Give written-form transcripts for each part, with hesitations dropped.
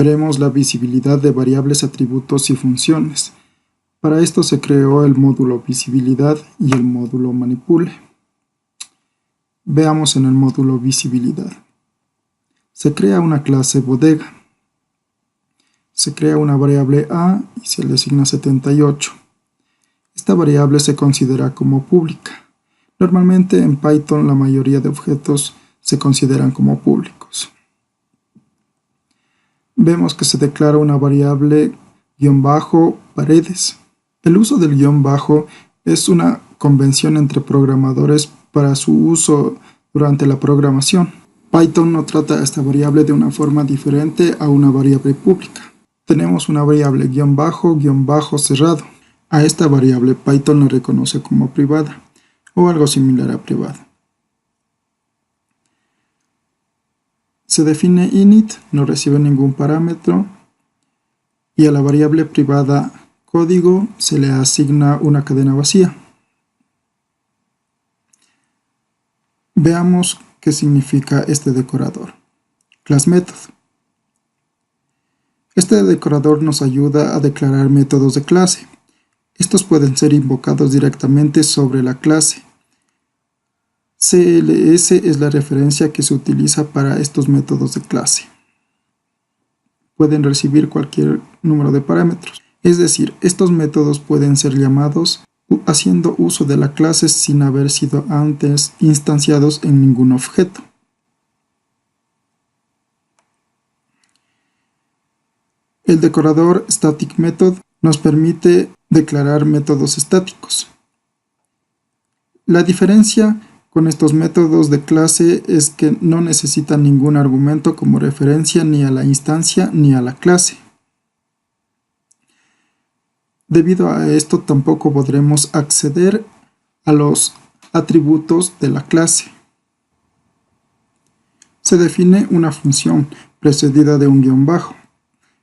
Veremos la visibilidad de variables, atributos y funciones. Para esto se creó el módulo visibilidad y el módulo manipule. Veamos en el módulo visibilidad. Se crea una clase bodega. Se crea una variable A y se le asigna 78. Esta variable se considera como pública. Normalmente en Python la mayoría de objetos se consideran como públicos. Vemos que se declara una variable _paredes. El uso del guión bajo es una convención entre programadores para su uso durante la programación. Python no trata esta variable de una forma diferente a una variable pública. Tenemos una variable _, cerrado. A esta variable Python la reconoce como privada o algo similar a privada. Se define init, no recibe ningún parámetro, y a la variable privada código se le asigna una cadena vacía. Veamos qué significa este decorador. Class method. Este decorador nos ayuda a declarar métodos de clase. Estos pueden ser invocados directamente sobre la clase. CLS es la referencia que se utiliza para estos métodos de clase. Pueden recibir cualquier número de parámetros. Es decir, estos métodos pueden ser llamados haciendo uso de la clase sin haber sido antes instanciados en ningún objeto. El decorador static method nos permite declarar métodos estáticos. La diferencia con estos métodos de clase es que no necesitan ningún argumento como referencia ni a la instancia ni a la clase. Debido a esto tampoco podremos acceder a los atributos de la clase. Se define una función precedida de un guión bajo.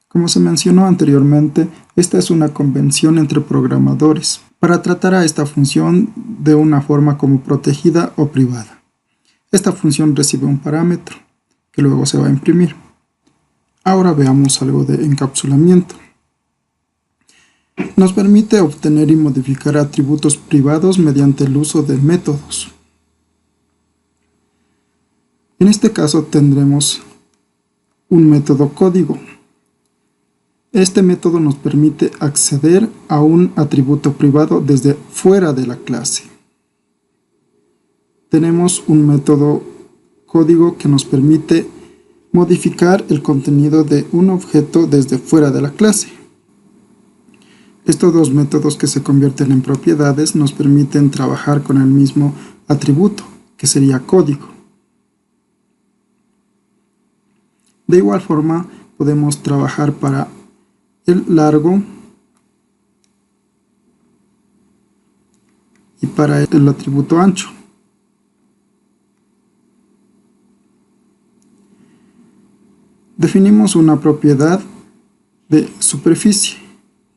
Como se mencionó anteriormente, esta es una convención entre programadores para tratar a esta función de una forma como protegida o privada. Esta función recibe un parámetro que luego se va a imprimir. Ahora veamos algo de encapsulamiento. Nos permite obtener y modificar atributos privados mediante el uso de métodos. En este caso tendremos un método código. Este método nos permite acceder a un atributo privado desde fuera de la clase. Tenemos un método código que nos permite modificar el contenido de un objeto desde fuera de la clase. Estos dos métodos que se convierten en propiedades nos permiten trabajar con el mismo atributo, que sería código. De igual forma, podemos trabajar para el largo y para el atributo ancho. Definimos una propiedad de superficie,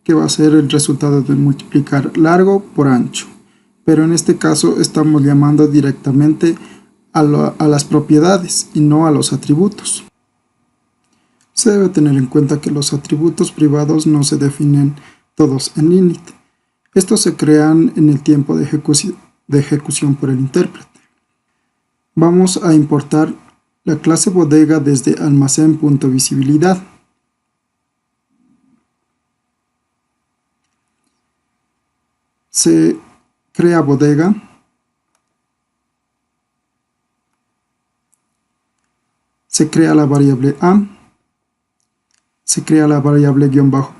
que va a ser el resultado de multiplicar largo por ancho, pero en este caso estamos llamando directamente a las propiedades y no a los atributos. Se debe tener en cuenta que los atributos privados no se definen todos en init. Estos se crean en el tiempo de ejecución por el intérprete. Vamos a importar la clase bodega desde almacén.visibilidad. Se crea bodega. Se crea la variable A. Se crea la variable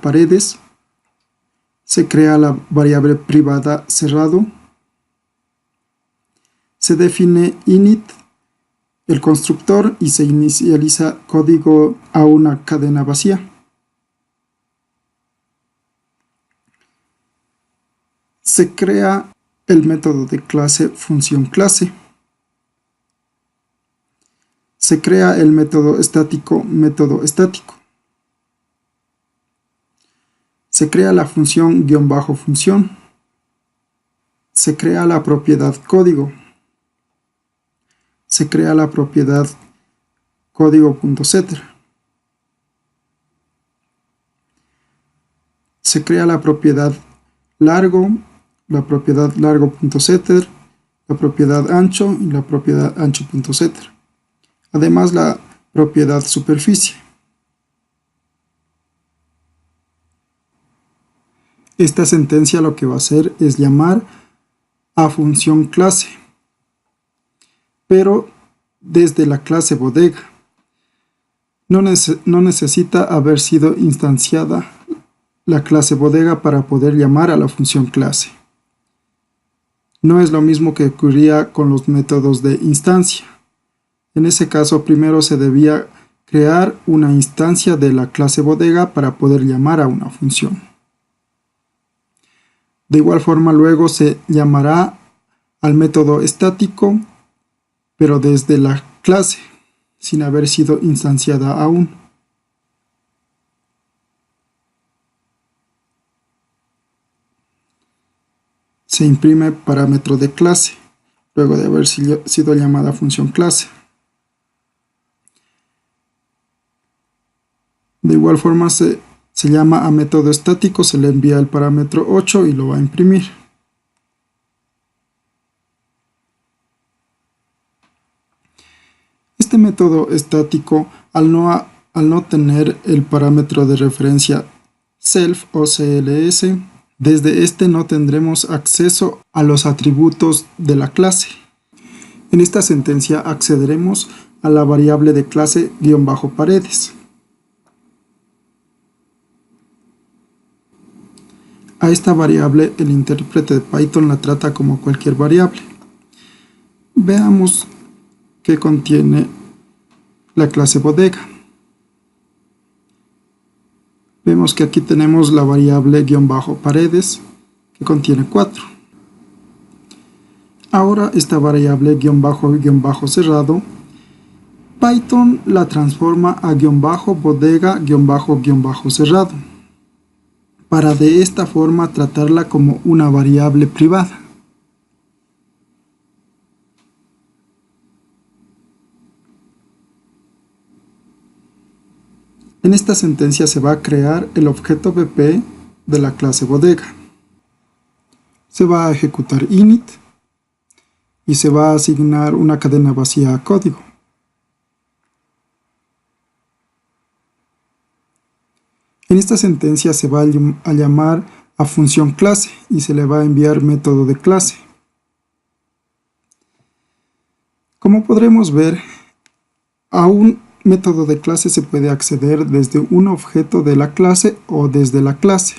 _paredes. Se crea la variable privada cerrado. Se define init, el constructor, y se inicializa código a una cadena vacía. Se crea el método de clase función clase. Se crea el método estático método estático. Se crea la función _función. Se crea la propiedad código. Se crea la propiedad código.setter. se crea la propiedad largo, la propiedad largo.setter, la propiedad ancho y la propiedad ancho.setter. Además, la propiedad superficie. Esta sentencia lo que va a hacer es llamar a función clase, pero desde la clase bodega. No necesita haber sido instanciada la clase bodega para poder llamar a la función clase. No es lo mismo que ocurría con los métodos de instancia. En ese caso, primero se debía crear una instancia de la clase bodega para poder llamar a una función. De igual forma, luego se llamará al método estático, pero desde la clase, sin haber sido instanciada aún. Se imprime parámetro de clase, luego de haber sido llamada función clase. De igual forma se llama a método estático, se le envía el parámetro 8 y lo va a imprimir. Este método estático, al no tener el parámetro de referencia self o CLS, desde este no tendremos acceso a los atributos de la clase. En esta sentencia accederemos a la variable de clase _paredes. A esta variable el intérprete de Python la trata como cualquier variable. Veamos qué contiene la clase bodega. Vemos que aquí tenemos la variable _paredes que contiene 4. Ahora esta variable _ cerrado, Python la transforma a _bodega _ cerrado, para de esta forma tratarla como una variable privada. En esta sentencia se va a crear el objeto BP de la clase bodega. Se va a ejecutar init y se va a asignar una cadena vacía a código. En esta sentencia se va a llamar a función clase y se le va a enviar método de clase. Como podremos ver, a un método de clase se puede acceder desde un objeto de la clase o desde la clase.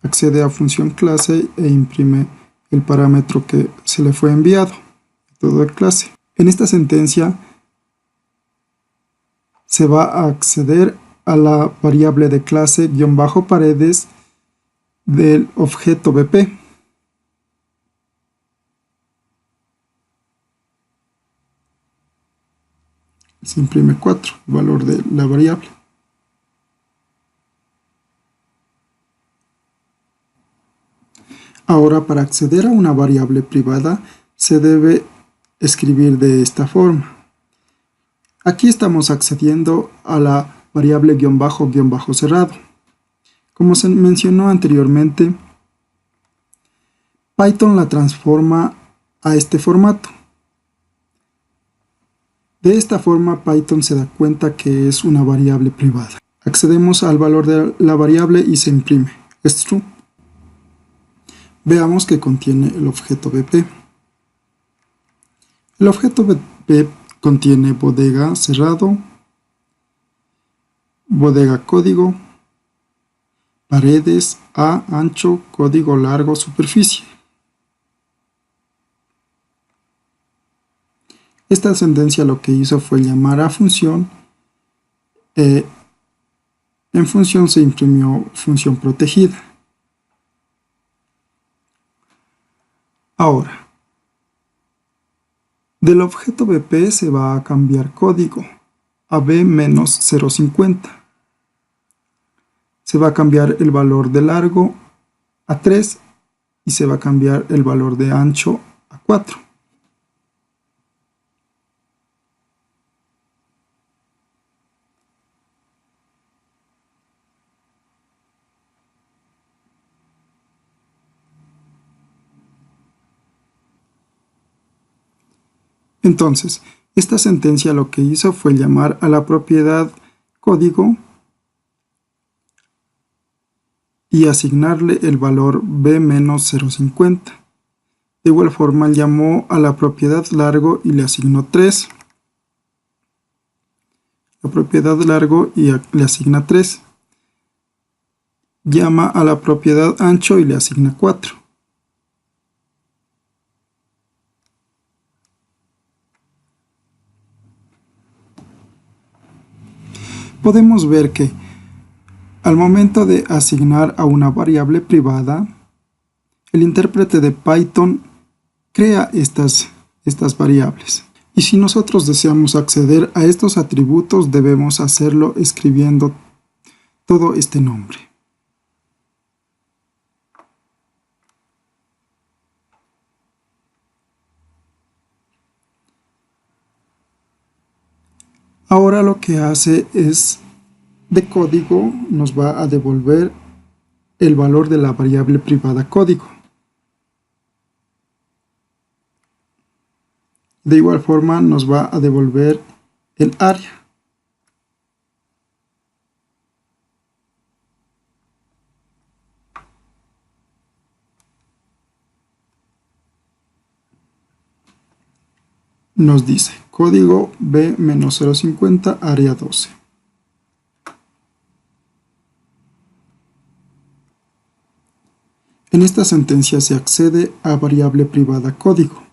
Accede a función clase e imprime el parámetro que se le fue enviado, método de clase. En esta sentencia se va a acceder a la variable de clase _paredes del objeto BP. Se imprime 4, el valor de la variable. Ahora, para acceder a una variable privada, se debe escribir de esta forma. Aquí estamos accediendo a la variable _ cerrado. Como se mencionó anteriormente, Python la transforma a este formato. De esta forma, Python se da cuenta que es una variable privada. Accedemos al valor de la variable y se imprime. Es true. Veamos que contiene el objeto BP. El objeto BP contiene bodega cerrado, bodega código, paredes, A, ancho, código largo, superficie. Esta sentencia lo que hizo fue llamar a función. En función se imprimió función protegida. Ahora, del objeto BP se va a cambiar código a B-050. Se va a cambiar el valor de largo a 3 y se va a cambiar el valor de ancho a 4. Entonces, esta sentencia lo que hizo fue llamar a la propiedad código y asignarle el valor b-050. De igual forma llamó a la propiedad largo y le asignó 3. La propiedad largo y le asigna 3. Llama a la propiedad ancho y le asigna 4. Podemos ver que al momento de asignar a una variable privada, el intérprete de Python crea estas variables. Y si nosotros deseamos acceder a estos atributos, debemos hacerlo escribiendo todo este nombre. Ahora lo que hace es, de código, nos va a devolver el valor de la variable privada código. De igual forma nos va a devolver el área. Nos dice código B-050 área 12. En esta sentencia se accede a variable privada código.